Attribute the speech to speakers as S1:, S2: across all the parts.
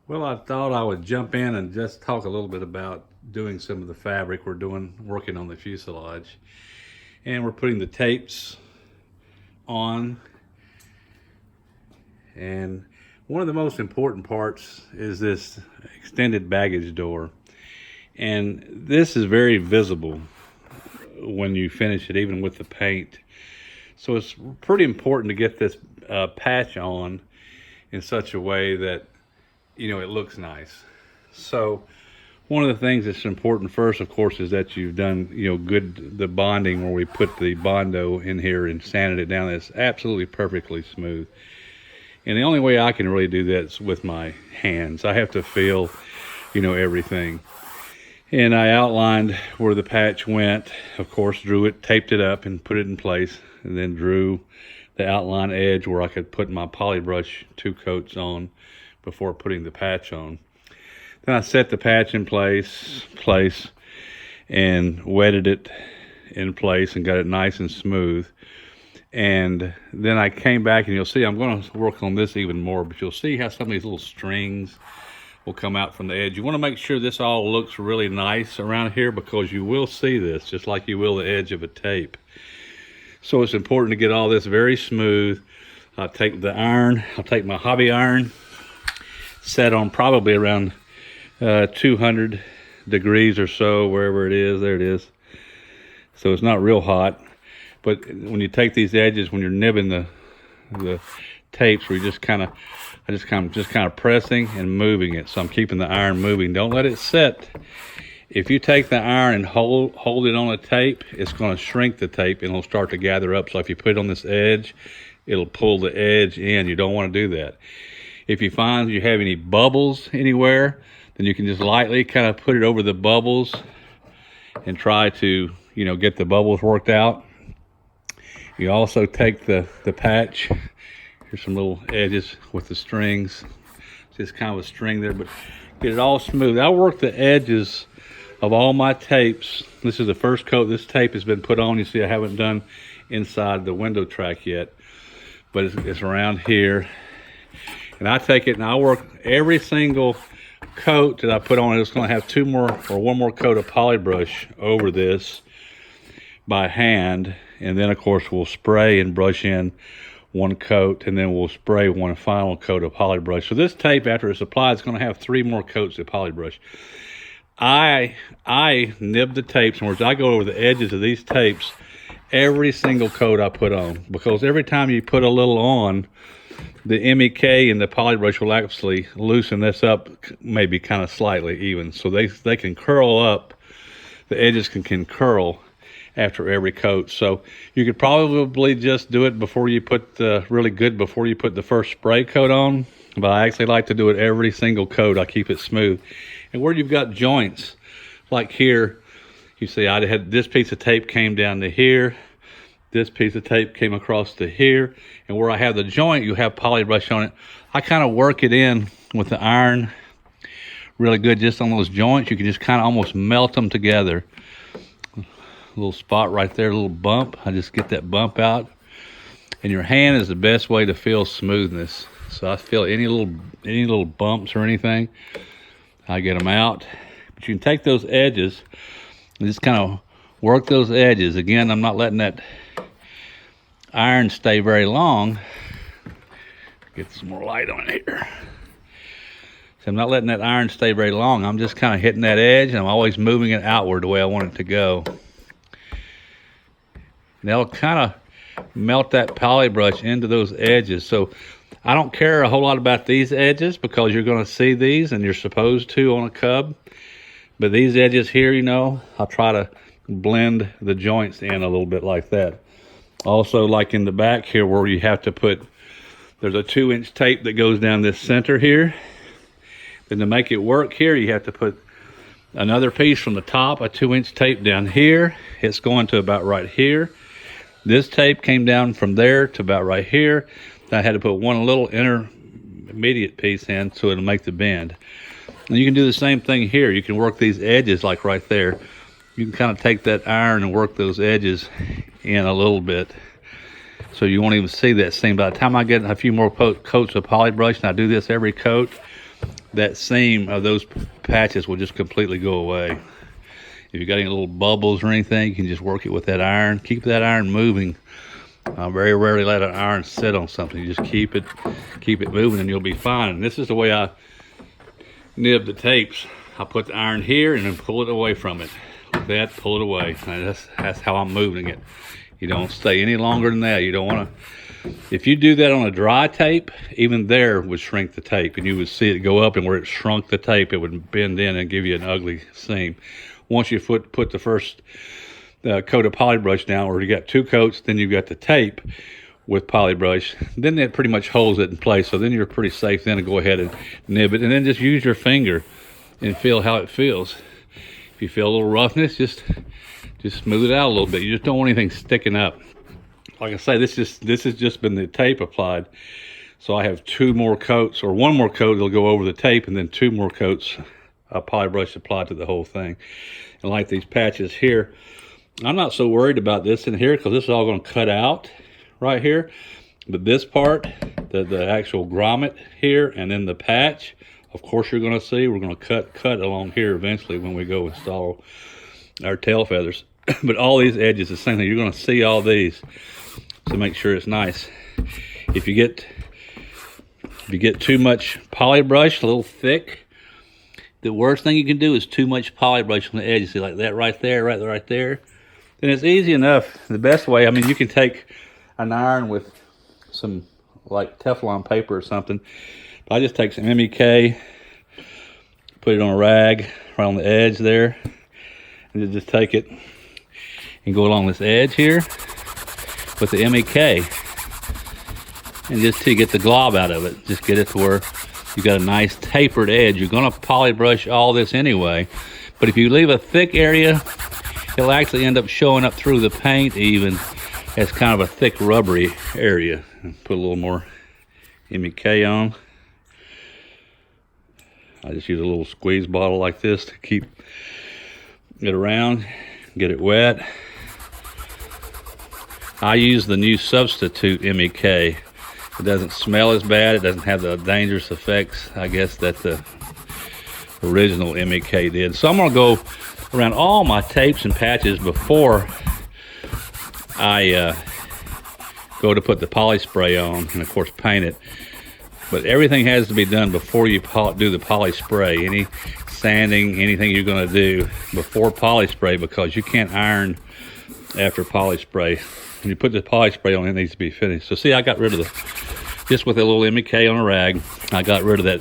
S1: Well, I thought I would jump in and just talk a little bit about doing some of the fabric we're working on the fuselage. And we're putting the tapes on. And one of the most important parts is this extended baggage door. And this is very visible when you finish it, even with the paint. So it's pretty important to get this patch on in such a way that it looks nice. So one of the things that's important first, of course, is that you've done, the bonding where we put the Bondo in here and sanded it down. It's absolutely perfectly smooth. And the only way I can really do that is with my hands. I have to feel, everything. And I outlined where the patch went, of course, drew it, taped it up and put it in place, and then drew the outline edge where I could put my poly brush 2 coats on before putting the patch on. Then I set the patch in place and wetted it in place and got it nice and smooth. And then I came back, and you'll see I'm going to work on this even more, but you'll see how some of these little strings will come out from the edge. You want to make sure this all looks really nice around here, because you will see this just like you will the edge of a tape. So it's important to get all this very smooth. I'll take my hobby iron, set on probably around 200 degrees or so, wherever it is. There it is. So it's not real hot. But when you take these edges, when you're nibbing the tapes, where you just kind of pressing and moving it. So I'm keeping the iron moving. Don't let it set. If you take the iron and hold it on a tape, it's going to shrink the tape and it'll start to gather up. So if you put it on this edge, it'll pull the edge in. You don't want to do that. If you find you have any bubbles anywhere, then you can just lightly kind of put it over the bubbles and try to, get the bubbles worked out. You also take the patch. Here's some little edges with the strings. Just kind of a string there, but get it all smooth. I work the edges of all my tapes. This is the first coat this tape has been put on. You see I haven't done inside the window track yet, but it's around here. And I take it and I work every single coat that I put on. It's going to have one more coat of poly brush over this by hand. And then, of course, we'll spray and brush in 1 coat, and then we'll spray 1 final coat of poly brush. So this tape, after it's applied, is going to have 3 more coats of poly brush. I nib the tapes, in words, I go over the edges of these tapes every single coat I put on, because every time you put a little on, the MEK and the poly brush will actually loosen this up, maybe kind of slightly even, so they can curl up. The edges can curl after every coat. So you could probably just do it before you put before you put the first spray coat on, but I actually like to do it every single coat. I keep it smooth. And where you've got joints, like here, you see I had this piece of tape came down to here, this piece of tape came across to here, and where I have the joint, you have poly brush on it. I kind of work it in with the iron really good just on those joints. You can just kind of almost melt them together. Little spot right there, a little bump. I just get that bump out. And your hand is the best way to feel smoothness. So I feel any little bumps or anything, I get them out. But you can take those edges and just kind of work those edges. Again, I'm not letting that iron stay very long. Get some more light on here. So I'm not letting that iron stay very long. I'm just kind of hitting that edge, and I'm always moving it outward the way I want it to go. That'll kind of melt that poly brush into those edges. So I don't care a whole lot about these edges, because you're going to see these, and you're supposed to on a cub. But these edges here, I'll try to blend the joints in a little bit like that. Also, like in the back here, where you have to there's a 2-inch tape that goes down this center here. Then to make it work here, you have to put another piece from the top, a 2-inch tape down here. It's going to about right here. This tape came down from there to about right here. I had to put one little intermediate piece in so it'll make the bend. And you can do the same thing here. You can work these edges like right there. You can kind of take that iron and work those edges in a little bit, so you won't even see that seam. By the time I get a few more coats of poly brush, and I do this every coat, that seam of those patches will just completely go away. If you got any little bubbles or anything, you can just work it with that iron. Keep that iron moving. Very rarely let an iron sit on something. You just keep it moving, and you'll be fine. And this is the way I nib the tapes. I put the iron here and then pull it away from it. Like that, pull it away. And that's how I'm moving it. You don't stay any longer than that. You don't want to. If you do that on a dry tape, even there would shrink the tape, and you would see it go up, and where it shrunk the tape, it would bend in and give you an ugly seam. Once you put the first coat of polybrush down, or you got 2 coats, then you've got the tape with polybrush, then that pretty much holds it in place. So then you're pretty safe then to go ahead and nib it, and then just use your finger and feel how it feels. If you feel a little roughness, just smooth it out a little bit. You just don't want anything sticking up. Like I say, this has just been the tape applied. So I have 2 more coats, or 1 more coat that'll go over the tape, and then 2 more coats of polybrush applied to the whole thing. And like these patches here, I'm not so worried about this in here because this is all going to cut out right here. But this part, the actual grommet here, and then the patch, of course you're going to see, we're going to cut along here eventually when we go install our tail feathers. But all these edges, the same thing. You're going to see all these, so make sure it's nice. If you get too much polybrush, a little thick, the worst thing you can do is too much polybrush on the edge. See, like that right there, right there. Then it's easy enough. The best way, I mean, you can take an iron with some like Teflon paper or something. But I just take some MEK, put it on a rag right on the edge there, and just take it and go along this edge here with the MEK, and just to get the glob out of it. Just get it to where you got a nice tapered edge. You're gonna polybrush all this anyway, but if you leave a thick area, it'll actually end up showing up through the paint even as kind of a thick rubbery area. Put a little more MEK on. I just use a little squeeze bottle like this to keep it around, get it wet. I use the new substitute MEK. It doesn't smell as bad. It doesn't have the dangerous effects, I guess, that the original MEK did. So I'm going to go around all my tapes and patches before I go to put the poly spray on and, of course, paint it. But everything has to be done before you do the poly spray. Any sanding, anything you're going to do before poly spray, because you can't iron after poly spray. When you put the poly spray on, it needs to be finished. So see, I got rid of just with a little MEK on a rag, I got rid of that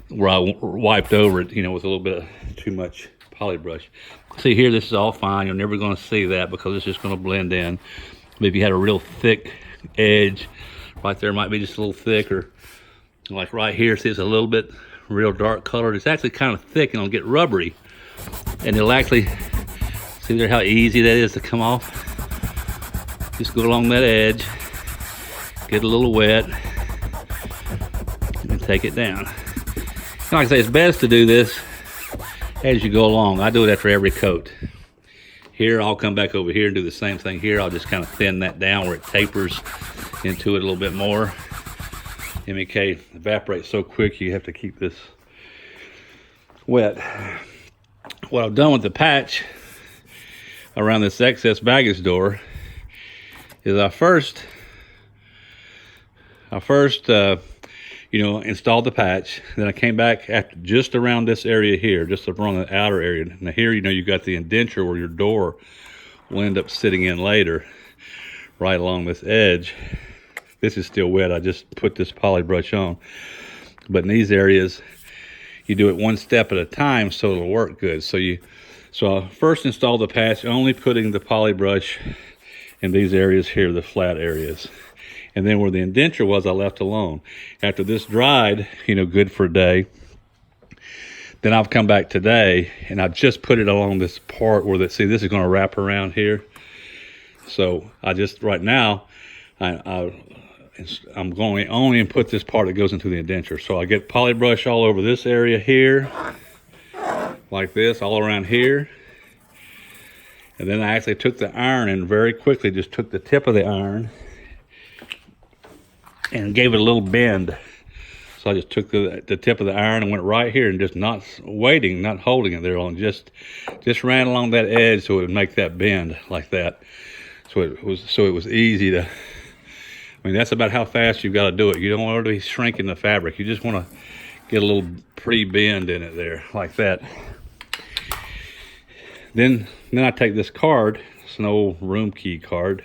S1: where I wiped over it, you know, with a little bit of too much polybrush. See here, this is all fine. You're never going to see that because it's just going to blend in. But if you had a real thick edge, right there might be just a little thicker. Like right here, see, it's a little bit real dark colored. It's actually kind of thick and it'll get rubbery. And it'll actually, see there how easy that is to come off? Just go along that edge, get a little wet, and take it down. Like I say, it's best to do this as you go along. I do it after every coat. Here, I'll come back over here and do the same thing here. I'll just kind of thin that down where it tapers into it a little bit more. MEK evaporates so quick, you have to keep this wet. What I've done with the patch around this excess baggage door is I first installed the patch. Then I came back after just around this area here, just around the outer area. Now here, you got the indenture where your door will end up sitting in later, right along this edge. This is still wet. I just put this poly brush on. But in these areas, you do it one step at a time so it'll work good. So I first installed the patch, only putting the poly brush in these areas here, the flat areas. And then where the indenture was, I left alone. After this dried, good for a day, then I've come back today and I've just put it along this part where this is going to wrap around here. So I just, right now, I'm going to only put this part that goes into the indenture. So I get poly brush all over this area here, like this, all around here. And then I actually took the iron and very quickly just took the tip of the iron and gave it a little bend So I just took the tip of the iron and went right here and just not waiting, not holding it there long, just ran along that edge so it would make that bend like that. So it was easy to, I mean, that's about how fast you've got to do it. You don't want to be shrinking the fabric. You just want to get a little pre-bend in it there like that. Then I take this card, it's an old room key card.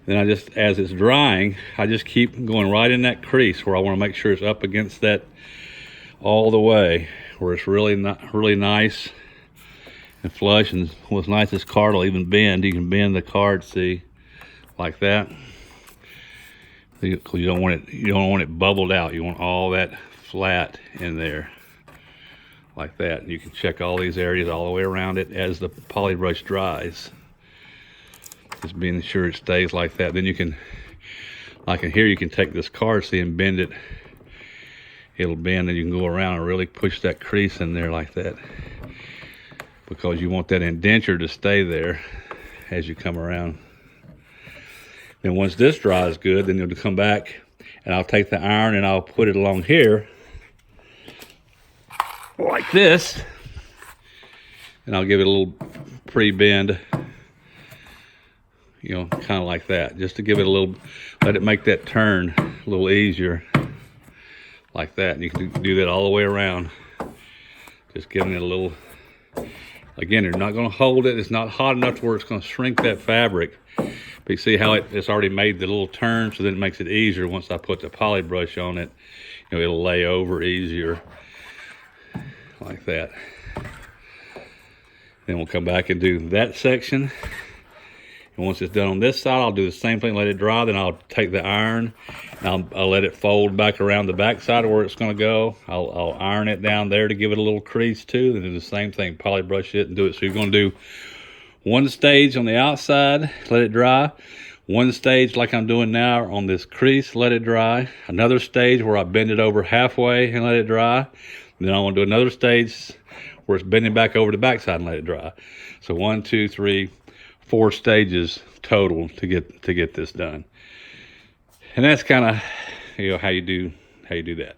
S1: Then I just, as it's drying, I just keep going right in that crease where I want to make sure it's up against that all the way, where it's really nice and flush. And what's nice, this card will even bend. You can bend the card, see, like that. You don't want it bubbled out. You want all that flat in there, like that. And you can check all these areas all the way around it as the poly brush dries. Just being sure it stays like that. Then you can, like in here, you can take this card, see, and bend it. It'll bend, and you can go around and really push that crease in there like that, because you want that indenture to stay there as you come around. Then once this dries good, then you'll come back and I'll take the iron and I'll put it along here like this, and I'll give it a little pre-bend, you know, kind of like that, just to give it a little, let it make that turn a little easier, like that. And you can do that all the way around, just giving it a little. Again, you're not going to hold it. It's not hot enough to where it's going to shrink that fabric. But you see how it's already made the little turn, so then it makes it easier. Once I put the poly brush on it, you know, it'll lay over easier, like that. Then we'll come back and do that section. And once it's done on this side, I'll do the same thing, let it dry. Then I'll take the iron and I'll let it fold back around the back side of where it's going to go. I'll iron it down there to give it a little crease too. Then do the same thing, poly brush it and do it. So you're going to do one stage on the outside, let it dry. One stage like I'm doing now on this crease, let it dry. Another stage where I bend it over halfway and let it dry. And then I want to do another stage where it's bending back over the back side and let it dry. So 1, 2, 3, 4 stages total to get this done. And that's kind of, you know, how you do that.